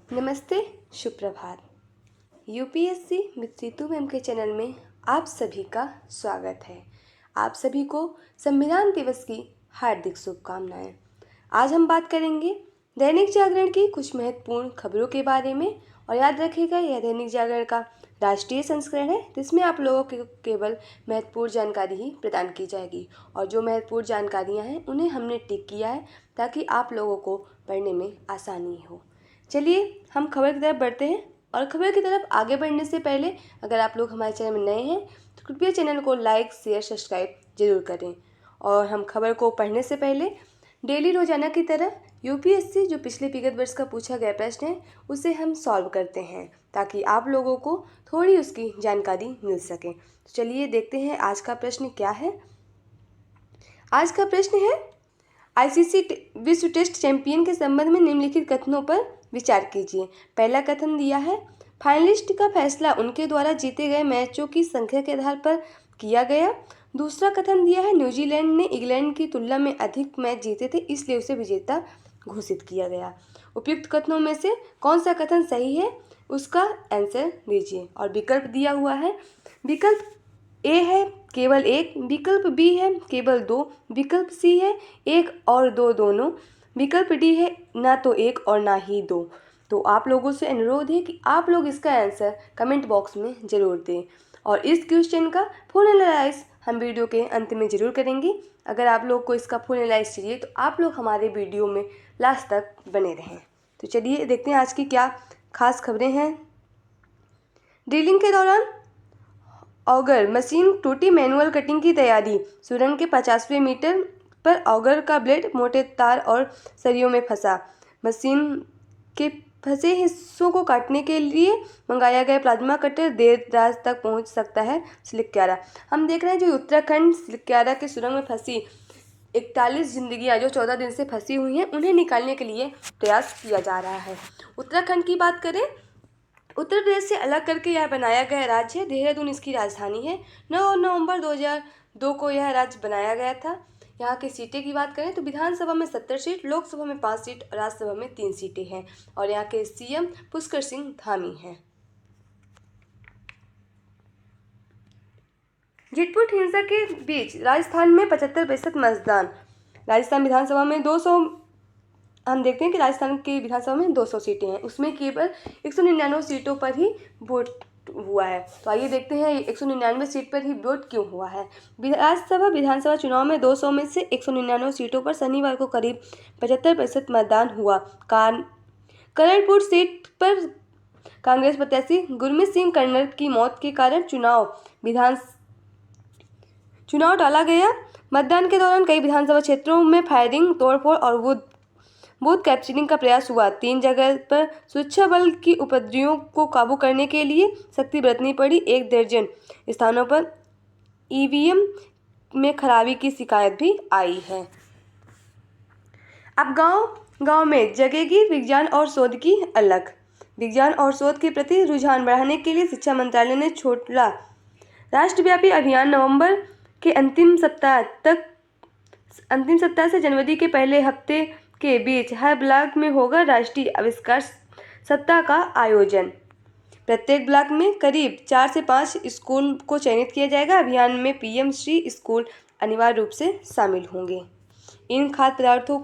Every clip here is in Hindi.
नमस्ते, शुभ प्रभात। यूपीएससी विद रितु मैम के चैनल में आप सभी का स्वागत है। आप सभी को संविधान दिवस की हार्दिक शुभकामनाएं। आज हम बात करेंगे दैनिक जागरण की कुछ महत्वपूर्ण खबरों के बारे में। और याद रखिएगा, यह दैनिक जागरण का राष्ट्रीय संस्करण है, जिसमें आप लोगों को केवल महत्वपूर्ण जानकारी ही प्रदान की जाएगी। और जो महत्वपूर्ण जानकारियाँ हैं उन्हें हमने टिक किया है ताकि आप लोगों को पढ़ने में आसानी हो। चलिए हम खबर की तरफ बढ़ते हैं। और खबर की तरफ आगे बढ़ने से पहले अगर आप लोग हमारे चैनल में नए हैं तो कृपया चैनल को लाइक, शेयर, सब्सक्राइब जरूर करें। और हम खबर को पढ़ने से पहले डेली रोजाना की तरह यूपीएससी जो पिछले विगत वर्ष का पूछा गया प्रश्न है उसे हम सॉल्व करते हैं, ताकि आप लोगों को थोड़ी उसकी जानकारी मिल सके। तो चलिए देखते हैं आज का प्रश्न क्या है। आज का प्रश्न है, आईसीसी विश्व टेस्ट चैंपियन के संबंध में निम्नलिखित कथनों पर विचार कीजिए। पहला कथन दिया है, फाइनलिस्ट का फैसला उनके द्वारा जीते गए मैचों की संख्या के आधार पर किया गया। दूसरा कथन दिया है, न्यूजीलैंड ने इंग्लैंड की तुलना में अधिक मैच जीते थे, इसलिए उसे विजेता घोषित किया गया। उपयुक्त कथनों में से कौन सा कथन सही है, उसका आंसर दीजिए। और विकल्प दिया हुआ है, विकल्प ए है केवल एक, विकल्प बी है केवल दो, विकल्प सी है एक और दो दोनों, विकल्प डी है ना तो एक और ना ही दो। तो आप लोगों से अनुरोध है कि आप लोग इसका आंसर कमेंट बॉक्स में ज़रूर दें। और इस क्वेश्चन का फुल एनालाइज हम वीडियो के अंत में ज़रूर करेंगे। अगर आप लोग को इसका फुल एनालाइज चाहिए तो आप लोग हमारे वीडियो में लास्ट तक बने रहें। तो चलिए देखते हैं आज की क्या खास खबरें हैं। ड्रिलिंग के दौरान ऑगर मशीन टूटी, मैनुअल कटिंग की तैयारी। सुरंग के 50वें मीटर पर ऑगर का ब्लेड मोटे तार और सरियों में फंसा। मशीन के फंसे हिस्सों को काटने के लिए मंगाया गया प्लाज्मा कटर देर रात तक पहुंच सकता है सिलक्यारा। हम देख रहे हैं जो उत्तराखंड सिलक्यारा के सुरंग में फंसी 41 जिंदगियां जो 14 दिन से फंसी हुई हैं, उन्हें निकालने के लिए प्रयास किया जा रहा है। उत्तराखंड की बात करें, उत्तर प्रदेश से अलग करके यह बनाया गया राज्य है। देहरादून इसकी राजधानी है। 9 नवंबर 2002 को यह राज्य बनाया गया था। यहाँ की सीटें की बात करें तो विधानसभा में 70 सीट, लोकसभा में 5 सीट और राज्यसभा में 3 सीटें हैं। और यहाँ के सीएम पुष्कर सिंह धामी हैं। झिटपुट हिंसा के बीच राजस्थान में 75% मतदान। राजस्थान विधानसभा में 200, हम देखते हैं कि राजस्थान की विधानसभा में 200 सीटें हैं, उसमें केवल 199 सीटों पर ही वोट हुआ है। तो आइए देखते हैं 199 सीट पर ही वोट क्यों हुआ है। राज्यसभा विधानसभा चुनाव में 200 में से 199 सीटों पर शनिवार को करीब 75% मतदान हुआ। करणपुर सीट पर कांग्रेस प्रत्याशी गुरमीत सिंह कन्नर की मौत के कारण चुनाव टाला गया। मतदान के दौरान कई विधानसभा क्षेत्रों में फायरिंग, तोड़फोड़ और बूथ कैप्चरिंग का प्रयास हुआ। 3 जगह पर सुरक्षा बल की उपद्रवियों को काबू करने के लिए सख्ती बरतनी पड़ी। 1 दर्जन स्थानों पर ईवीएम में खराबी की शिकायत भी आई है। अब गांव में जगेगी विज्ञान और शोध की अलख। विज्ञान और शोध के प्रति रुझान बढ़ाने के लिए शिक्षा मंत्रालय ने छोड़ा राष्ट्रव्यापी अभियान। नवंबर के अंतिम सप्ताह से जनवरी के पहले हफ्ते के बीच हर ब्लॉक में होगा राष्ट्रीय आविष्कार सप्ताह का आयोजन। प्रत्येक ब्लॉक में करीब 4 से 5 स्कूल को चयनित किया जाएगा। अभियान में पीएम श्री स्कूल अनिवार्य रूप से शामिल होंगे। इन खाद्य पदार्थों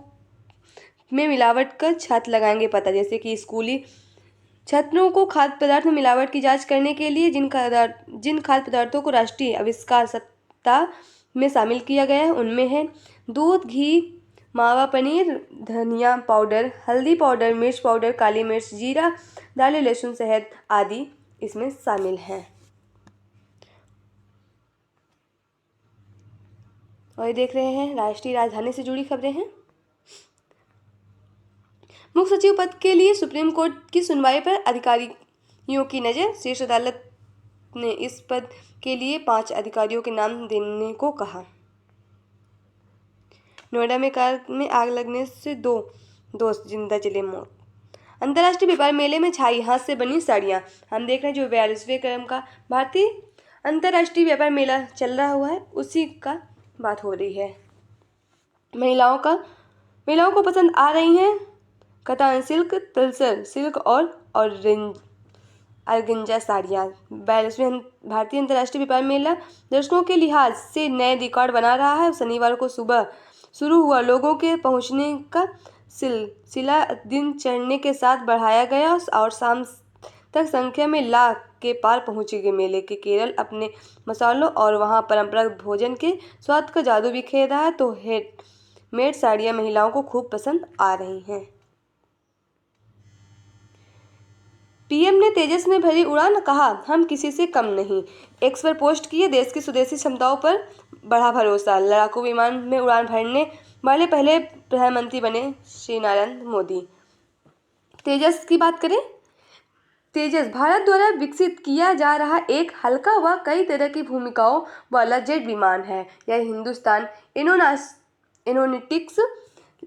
में मिलावट का छात्र लगाएंगे पता, जैसे कि स्कूली छात्रों को खाद्य पदार्थ में मिलावट की जांच करने के लिए जिन खाद्य पदार्थों को राष्ट्रीय आविष्कार सप्ताह में शामिल किया गया है उनमें है दूध, घी, मावा पनीर, धनिया पाउडर, हल्दी पाउडर, मिर्च पाउडर, काली मिर्च, जीरा, दालें, लहसुन, शहद आदि इसमें शामिल हैं। और ये देख रहे हैं राष्ट्रीय राजधानी से जुड़ी खबरें हैं। मुख्य सचिव पद के लिए सुप्रीम कोर्ट की सुनवाई पर अधिकारियों की नज़र। शीर्ष अदालत ने इस पद के लिए 5 अधिकारियों के नाम देने को कहा। नोएडा में कार में आग लगने से 2 दोस्त जिंदा जले मौत। अंतर्राष्ट्रीय व्यापार मेले में छाई हाथ से बनी साड़ियाँ। हम देख रहे हैं जो 42वें क्रम का भारतीय अंतर्राष्ट्रीय व्यापार मेला चल रहा हुआ है, उसी का बात हो रही है। महिलाओं को पसंद आ रही हैं कतान सिल्क, तलसर सिल्क और ऑरेंज ऑर्गेन्जा साड़ियाँ। 42वें भारतीय अंतर्राष्ट्रीय व्यापार मेला दर्शकों के लिहाज से नए रिकॉर्ड बना रहा है। शनिवार को सुबह शुरू हुआ लोगों के पहुंचने का सिलसिला दिन चढ़ने के साथ बढ़ाया गया और शाम तक संख्या में लाख के पार पहुंचेगी। मेले के केरल अपने मसालों और वहां परंपरागत भोजन के स्वाद का जादू बिखेर रहा है, तो हैंडमेड साड़ियाँ महिलाओं को खूब पसंद आ रही हैं। पीएम ने तेजस में भरी उड़ान, कहा हम किसी से कम नहीं। एक्स पर पोस्ट किए देश की स्वदेशी क्षमताओं पर बढ़ा भरोसा। लड़ाकू विमान में उड़ान भरने वाले पहले प्रधानमंत्री बने श्री नरेंद्र मोदी। तेजस की बात करें, तेजस भारत द्वारा विकसित किया जा रहा एक हल्का व कई तरह की भूमिकाओं वाला जेट विमान है। यह हिंदुस्तान एरोनॉटिक्स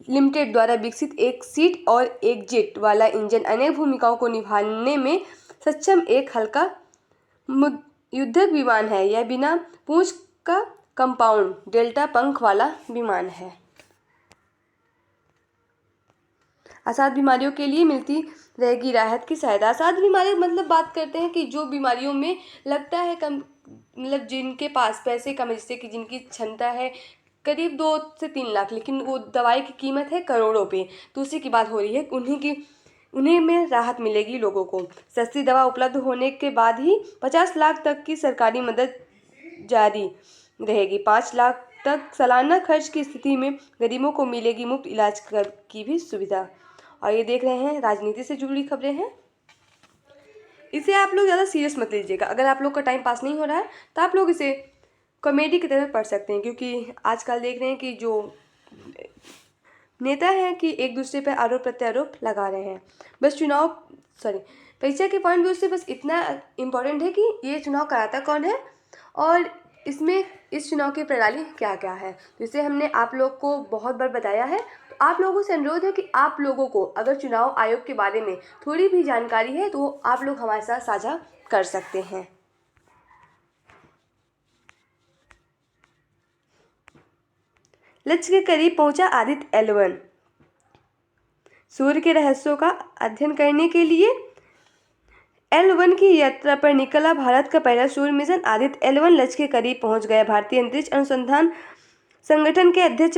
लिमिटेड द्वारा विकसित एक सीट और एक जेट वाला इंजन अनेक भूमिकाओं को निभाने में सक्षम एक हल्का युद्धक विमान है। यह बिना पूंछ का कंपाउंड डेल्टा पंख वाला विमान है। असाध बीमारियों के लिए मिलती रहेगी राहत की सहायता। असाध बीमारी मतलब बात करते हैं कि जो बीमारियों में लगता है कम, मतलब जिनके पास पैसे कम है, जिससे कि जिनकी क्षमता है करीब 2 से 3 लाख, लेकिन वो दवाई की कीमत है करोड़ों पे, तो उसी की बात हो रही है। उन्हीं में राहत मिलेगी लोगों को। सस्ती दवा उपलब्ध होने के बाद ही 50 लाख तक की सरकारी मदद जारी रहेगी। 5 लाख तक सालाना खर्च की स्थिति में गरीबों को मिलेगी मुफ्त इलाज की भी सुविधा। और ये देख रहे हैं राजनीति से जुड़ी खबरें हैं। इसे आप लोग ज़्यादा सीरियस मत लीजिएगा। अगर आप लोग का टाइम पास नहीं हो रहा है तो आप लोग इसे कॉमेडी की तरह पढ़ सकते हैं, क्योंकि आजकल देख रहे हैं कि जो नेता हैं कि एक दूसरे पर आरोप प्रत्यारोप लगा रहे हैं। बस परीक्षा के पॉइंट व्यू से बस इतना इम्पोर्टेंट है कि ये चुनाव कराता कौन है और इसमें इस चुनाव की प्रणाली क्या क्या है। तो इसे हमने आप लोग को बहुत बार बताया है। तो आप लोगों से अनुरोध है कि आप लोगों को अगर चुनाव आयोग के बारे में थोड़ी भी जानकारी है तो आप लोग हमारे साथ साझा कर सकते हैं। लक्ष्य के करीब पहुंचा आदित्य L1। सूर्य के रहस्यों का अध्ययन करने के लिए L1 की यात्रा पर निकला भारत का पहला सूर्य मिशन आदित्य L1 लक्ष्य के करीब पहुंच गया। भारतीय अंतरिक्ष अनुसंधान संगठन के अध्यक्ष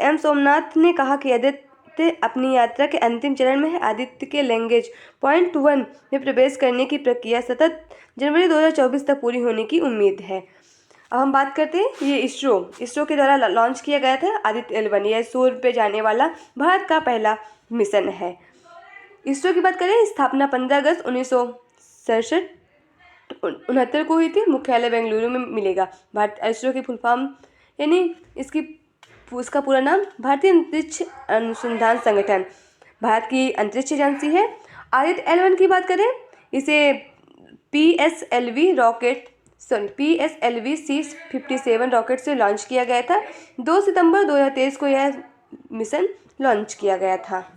एम सोमनाथ ने कहा कि आदित्य अपनी यात्रा के अंतिम चरण में है। आदित्य के लैंग्वेज पॉइंट 1 में प्रवेश करने की प्रक्रिया सतत जनवरी 2024 तक पूरी होने की उम्मीद है। अब हम बात करते हैं, ये इसरो के द्वारा लॉन्च किया गया था आदित्य L1। यह सूर्य पे जाने वाला भारत का पहला मिशन है। इसरो की बात करें, स्थापना 15 अगस्त 1969 को हुई थी। मुख्यालय बेंगलुरु में मिलेगा। भारत इसरो की फुल फॉर्म यानी उसका पूरा नाम भारतीय अंतरिक्ष अनुसंधान संगठन भारत की अंतरिक्ष एजेंसी है। आदित्य L1 की बात करें, इसे PSLV C-57 रॉकेट से लॉन्च किया गया था। 2 सितंबर 2023 को यह मिशन लॉन्च किया गया था।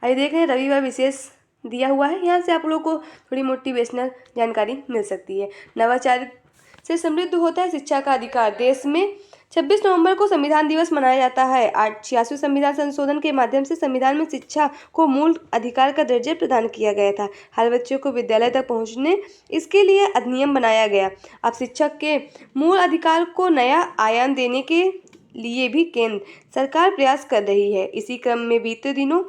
आइए देख रहे हैं रविवार विशेष दिया हुआ है, यहाँ से आप लोगों को थोड़ी मोटिवेशनल जानकारी मिल सकती है। नवाचार से समृद्ध होता है शिक्षा का अधिकार। देश में 26 नवंबर को संविधान दिवस मनाया जाता है। 86वें संविधान संशोधन के माध्यम से संविधान में शिक्षा को मूल अधिकार का दर्जा प्रदान किया गया था। हर बच्चे को विद्यालय तक पहुंचने इसके लिए अधिनियम बनाया गया। अब शिक्षक के मूल अधिकार को नया आयाम देने के लिए भी केंद्र सरकार प्रयास कर रही है। इसी क्रम में बीते दिनों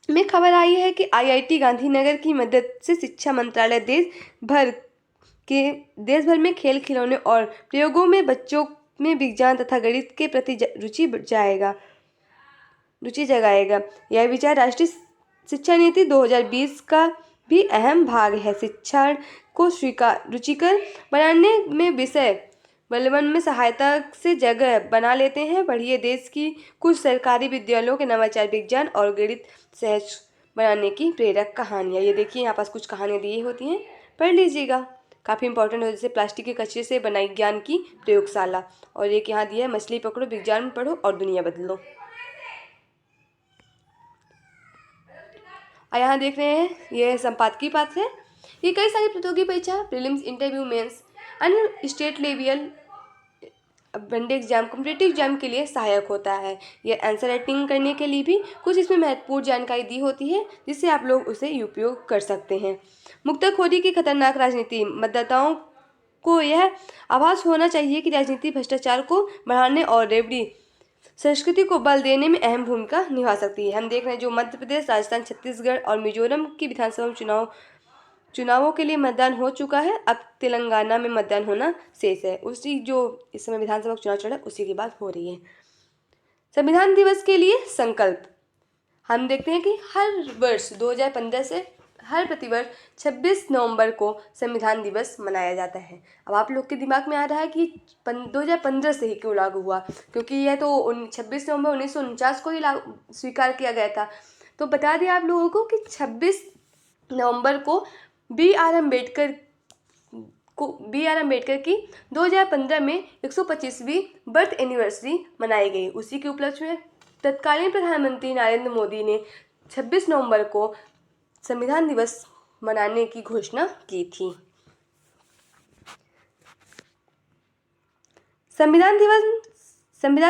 में खबर आई है कि IIT गांधीनगर की मदद से शिक्षा मंत्रालय देश भर में खेल खिलौने और प्रयोगों में बच्चों में विज्ञान तथा गणित के प्रति रुचि जगाएगा। यह विचार राष्ट्रीय शिक्षा नीति 2020 का भी अहम भाग है। शिक्षा को रुचिकर बनाने में विषय बलवन में सहायता से जगह बना लेते हैं। पढ़िए देश की कुछ सरकारी विद्यालयों के नवाचार विज्ञान और गणित सहज बनाने की प्रेरक कहानियाँ। ये देखिए यहाँ पास कुछ कहानियाँ दी होती हैं, पढ़ लीजिएगा, काफ़ी इंपॉर्टेंट है। जैसे प्लास्टिक के कचरे से बनाई ज्ञान की प्रयोगशाला, और एक यहाँ दिया है मछली पकड़ो, विज्ञान पढ़ो और दुनिया बदलो। और यहाँ देख रहे हैं ये संपादकीय पाठ है। ये कई सारी प्रतियोगी परीक्षा, प्रीलिम्स, इंटरव्यू, मेंस, अन्य state level one day exam, competitive exam के लिए सहायक होता है। ये आंसर राइटिंग करने के लिए भी कुछ इसमें महत्वपूर्ण जानकारी दी होती है, जिससे आप लोग उसे उपयोग कर सकते हैं। मुक्ताखोरी की खतरनाक राजनीति, मतदाताओं को यह आभास होना चाहिए कि राजनीति भ्रष्टाचार को बढ़ाने और रेवड़ी संस्कृति को बल देने में अहम भूमिका निभा सकती है। हम देख रहे हैं जो मध्य प्रदेश, राजस्थान, छत्तीसगढ़ और मिजोरम की विधानसभा चुनावों के लिए मतदान हो चुका है। अब तेलंगाना में मतदान होना शेष है। उसी जो इस समय विधानसभा चुनाव चल रहा है उसी की बात हो रही है। संविधान दिवस के लिए संकल्प, हम देखते हैं कि हर वर्ष 2015 से हर प्रतिवर्ष 26 नवंबर को संविधान दिवस मनाया जाता है। अब आप लोग के दिमाग में आ रहा है कि 2015 से ही क्यों लागू हुआ, क्योंकि यह तो 26 नवंबर 1949 को ही स्वीकार किया गया था। तो बता दें आप लोगों को कि 26 नवंबर को बी आर अम्बेडकर की 2015 में 125वीं बर्थ एनिवर्सरी मनाई गई। उसी के उपलक्ष्य में तत्कालीन प्रधानमंत्री नरेंद्र मोदी ने 26 नवंबर को संविधान दिवस मनाने की घोषणा की थी। संविधान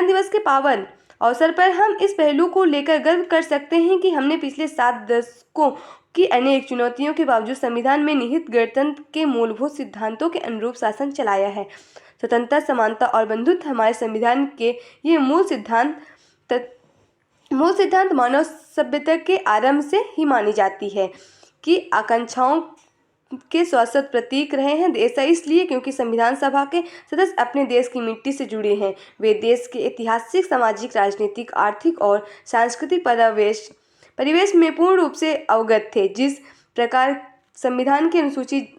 दिवस के पावन अवसर पर हम इस पहलू को लेकर गर्व कर सकते हैं कि हमने पिछले 7 दशकों की अनेक चुनौतियों के बावजूद संविधान में निहित गणतंत्र के मूलभूत सिद्धांतों के अनुरूप शासन चलाया है। स्वतंत्रता, समानता और बंधुत्व हमारे संविधान के ये मूल सिद्धांत मानव सभ्यता के आरंभ से ही मानी जाती है कि आकांक्षाओं के शाश्वत प्रतीक रहे हैं। ऐसा इसलिए क्योंकि संविधान सभा के सदस्य अपने देश की मिट्टी से जुड़े हैं। वे देश के ऐतिहासिक, सामाजिक, राजनीतिक, आर्थिक और सांस्कृतिक परिवेश में पूर्ण रूप से अवगत थे। जिस प्रकार संविधान के अनुसूचित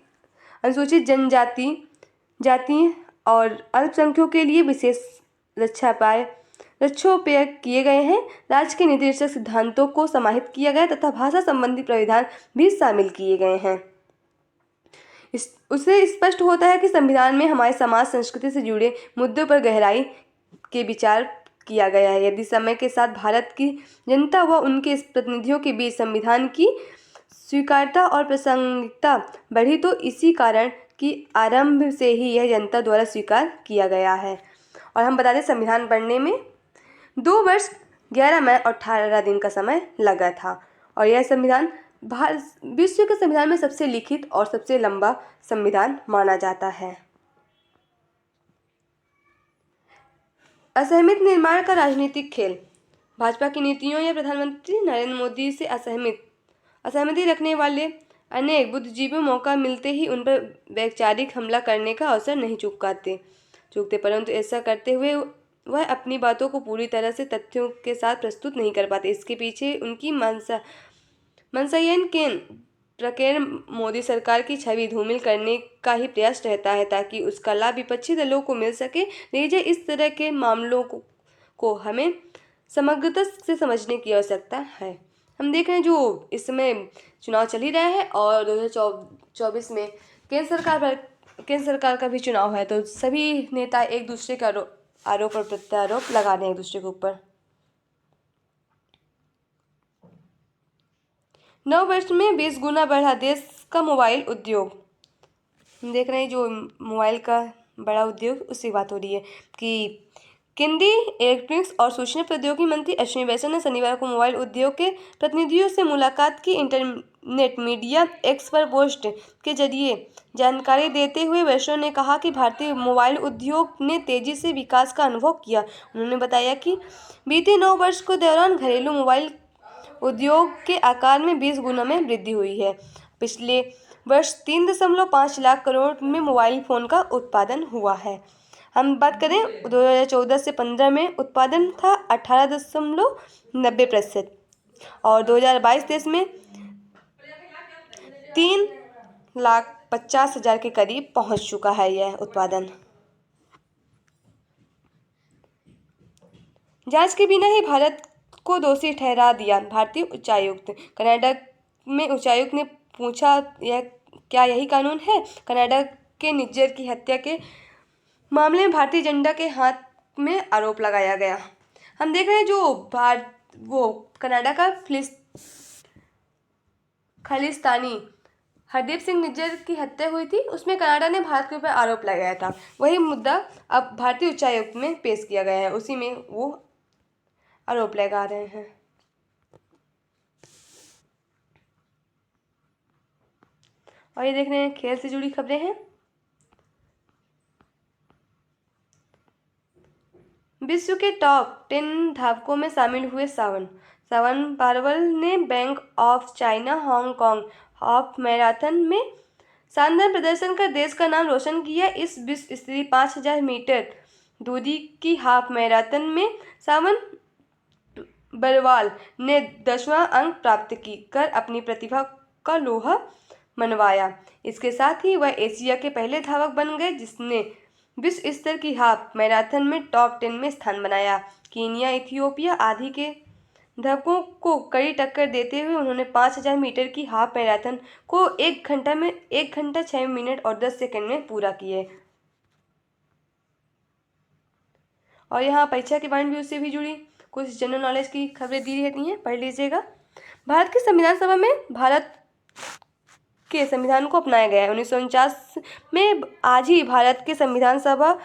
जाति और अल्पसंख्यकों के लिए विशेष रक्षोपाय किए गए हैं, राज्य के निर्देशक सिद्धांतों को समाहित किया गया तथा भाषा संबंधी प्रावधान भी शामिल किए गए हैं। उससे स्पष्ट होता है कि संविधान में हमारे समाज, संस्कृति से जुड़े मुद्दों पर गहराई के विचार किया गया है। यदि समय के साथ भारत की जनता व उनके प्रतिनिधियों के बीच संविधान की स्वीकार्यता और प्रासंगिकता बढ़ी, तो इसी कारण कि आरंभ से ही यह जनता द्वारा स्वीकार किया गया है। और हम बता दें, संविधान बनने में 2 वर्ष 11 माह और 18 दिन का समय लगा था। और यह संविधान विश्व के संविधान में सबसे लिखित और सबसे लंबा संविधान माना जाता है। असहमति निर्माण का राजनीतिक खेल, भाजपा की नीतियों या प्रधानमंत्री नरेंद्र मोदी से असहमति रखने वाले अनेक बुद्धिजीवी मौका मिलते ही उन पर वैचारिक हमला करने का अवसर नहीं चूकते, परंतु ऐसा करते हुए वह अपनी बातों को पूरी तरह से तथ्यों के साथ प्रस्तुत नहीं कर पाते। इसके पीछे उनकी मनसायन के प्रकार मोदी सरकार की छवि धूमिल करने का ही प्रयास रहता है, ताकि उसका लाभ विपक्षी दलों को मिल सके। लीजिए, इस तरह के मामलों को हमें समग्रता से समझने की आवश्यकता है। हम देख रहे हैं जो इस समय चुनाव चल ही रहा है और 2024 में केंद्र सरकार का भी चुनाव है, तो सभी नेता एक दूसरे का आरोप और प्रत्यारोप लगा रहे हैं एक दूसरे के ऊपर। 9 वर्ष में 20 गुना बढ़ा देश का मोबाइल उद्योग। हम देख रहे हैं जो मोबाइल का बड़ा उद्योग, उसकी बात हो रही है कि केंद्रीय इलेक्ट्रॉनिक्स और सूचना प्रौद्योगिकी मंत्री अश्विनी वैष्णव ने शनिवार को मोबाइल उद्योग के प्रतिनिधियों से मुलाकात की। इंटरनेट मीडिया एक्स पर पोस्ट के जरिए जानकारी देते हुए वैष्णव ने कहा कि भारतीय मोबाइल उद्योग ने तेजी से विकास का अनुभव किया। उन्होंने बताया कि बीते 9 वर्ष के दौरान घरेलू मोबाइल उद्योग के आकार में 20 गुना में वृद्धि हुई है। पिछले वर्ष 3.5 लाख करोड़ में मोबाइल फोन का उत्पादन हुआ है। हम बात करें 2014 से 15 में उत्पादन था 18.90% और 2022-23 में 3,50,000 के करीब पहुंच चुका है यह उत्पादन। जांच के बिना ही भारत को दोषी ठहरा दिया भारतीय उच्चायुक्त। कनाडा में उच्चायुक्त ने पूछा, यही कानून है? कनाडा के निज्जर की हत्या के मामले में भारतीय झंडा के हाथ में आरोप लगाया गया। हम देख रहे हैं जो कनाडा का खालिस्तानी हरदीप सिंह निज्जर की हत्या हुई थी, उसमें कनाडा ने भारत के ऊपर आरोप लगाया था। वही मुद्दा अब भारतीय उच्चायोग में पेश किया गया है, उसी में वो आरोप लगा रहे हैं। और ये देख रहे हैं खेल से जुड़ी खबरें हैं। विश्व के टॉप 10 धावकों में शामिल हुए सावन पारवल ने bank of China Hong Kong half marathon में शानदार प्रदर्शन कर देश का नाम रोशन किया। इस विश्व स्तरीय 5000 मीटर दूरी की हाफ मैराथन में सावन बरवाल ने 10वां अंक प्राप्त कर अपनी प्रतिभा का लोहा मनवाया। इसके साथ ही वह एशिया के पहले धावक बन गए जिसने विश्व स्तर की हाफ मैराथन में टॉप 10 में स्थान बनाया। कीनिया, इथियोपिया आदि के धावकों को कड़ी टक्कर देते हुए उन्होंने 5000 मीटर की हाफ मैराथन को 1 घंटा 6 मिनट और 10 सेकंड में पूरा किए। और यहाँ परीक्षा के बारे में भी उससे भी जुड़ी कुछ जनरल नॉलेज की खबरें दी रहती हैं, पढ़ लीजिएगा। भारत की संविधान सभा में भारत के संविधान को अपनाया गया है। 1949 में आज ही भारत के संविधान सभा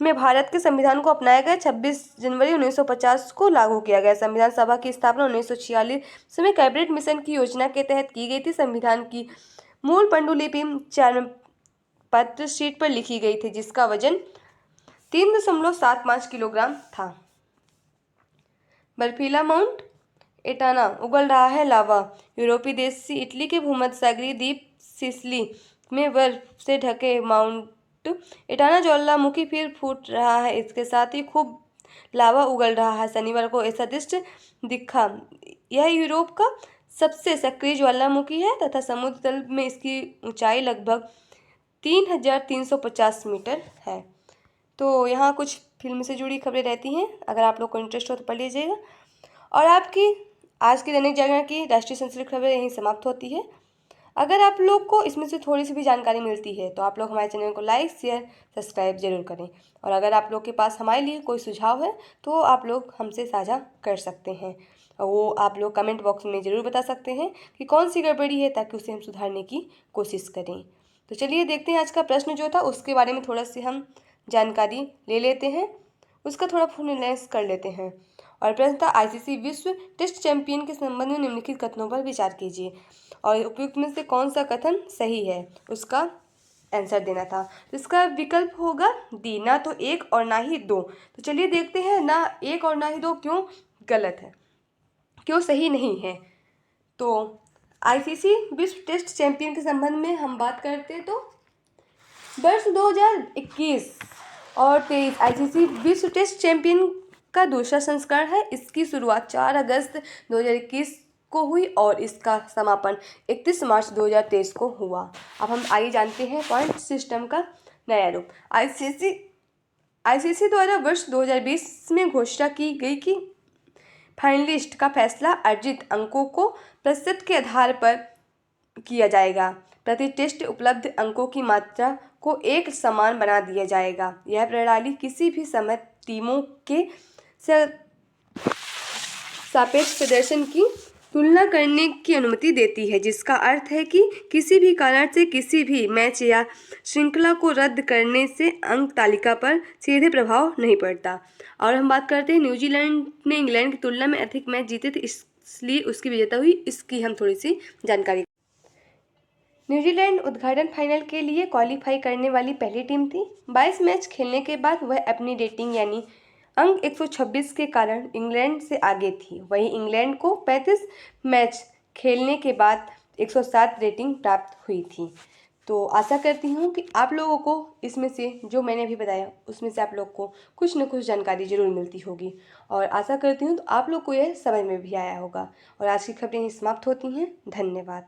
में भारत के संविधान को अपनाया गया। 26 जनवरी 1950 को लागू किया गया। संविधान सभा की स्थापना 1946 में कैबिनेट मिशन की योजना के तहत की गई थी। संविधान की मूल पांडुलिपि पत्र शीट पर लिखी गई थी जिसका वजन 3.75 किलोग्राम था। बर्फीला माउंट एटाना उगल रहा है लावा। यूरोपीय देश इटली के भूमध्यसागरीय द्वीप सिसिली में बर्फ से ढके माउंट एटाना ज्वालामुखी फिर फूट रहा है। इसके साथ ही खूब लावा उगल रहा है। शनिवार को ऐसा दृश्य दिखा। यह यूरोप का सबसे सक्रिय ज्वालामुखी है तथा समुद्र तल में इसकी ऊंचाई लगभग 3350 मीटर है। तो यहाँ कुछ फिल्म से जुड़ी खबरें रहती हैं, अगर आप लोग को इंटरेस्ट हो तो पढ़ लीजिएगा। और आपकी आज की दैनिक जागरण की राष्ट्रीय संस्कृत खबरें यहीं समाप्त होती है। अगर आप लोग को इसमें से थोड़ी सी भी जानकारी मिलती है तो आप लोग हमारे चैनल को लाइक, शेयर, सब्सक्राइब जरूर करें। और अगर आप लोग के पास हमारे लिए कोई सुझाव है तो आप लोग हमसे साझा कर सकते हैं और वो आप लोग कमेंट बॉक्स में ज़रूर बता सकते हैं कि कौन सी गड़बड़ी है ताकि उसे हम सुधारने की कोशिश करें। तो चलिए देखते हैं आज का प्रश्न जो था उसके बारे में थोड़ा सी हम जानकारी ले लेते हैं, उसका थोड़ा फुलनेस कर लेते हैं। और प्रश्न था आईसीसी विश्व टेस्ट चैंपियन के संबंध में निम्नलिखित कथनों पर विचार कीजिए और उपयुक्त में से कौन सा कथन सही है उसका आंसर देना था। तो इसका विकल्प होगा डी, ना तो 1 और ना ही 2। तो चलिए देखते हैं ना 1 और ना ही 2 क्यों गलत है, क्यों सही नहीं है। तो आईसीसी विश्व टेस्ट चैंपियन के संबंध में हम बात करते हैं तो वर्ष 2021 और 23 आईसीसी विश्व टेस्ट चैंपियन का दूसरा संस्करण है। इसकी शुरुआत 4 अगस्त 2021 को हुई और इसका समापन 31 मार्च 2023 को हुआ। अब हम आइए जानते हैं पॉइंट सिस्टम का नया रूप। आईसीसी द्वारा वर्ष 2020 में घोषणा की गई कि फाइनलिस्ट का फैसला अर्जित अंकों को प्रतिशत के आधार पर किया जाएगा। प्रति टेस्ट उपलब्ध अंकों की मात्रा को एक समान बना दिया जाएगा। यह प्रणाली किसी भी समय टीमों के सापेक्ष प्रदर्शन की तुलना करने की अनुमति देती है, जिसका अर्थ है कि किसी भी कारण से किसी भी मैच या श्रृंखला को रद्द करने से अंक तालिका पर सीधे प्रभाव नहीं पड़ता। और हम बात करते हैं न्यूजीलैंड ने इंग्लैंड की तुलना में अधिक मैच जीते थे इसलिए उसकी विजेता हुई। इसकी हम थोड़ी सी जानकारी। न्यूजीलैंड उद्घाटन फाइनल के लिए क्वालिफाई करने वाली पहली टीम थी। 22 मैच खेलने के बाद वह अपनी रेटिंग यानी अंक 126 के कारण इंग्लैंड से आगे थी। वहीं इंग्लैंड को 35 मैच खेलने के बाद 107 रेटिंग प्राप्त हुई थी। तो आशा करती हूँ कि आप लोगों को इसमें से जो मैंने अभी बताया उसमें से आप लोग को कुछ न कुछ जानकारी जरूर मिलती होगी और आशा करती हूँ तो आप लोग को यह समझ में भी आया होगा। और आज की खबरें समाप्त होती हैं। धन्यवाद।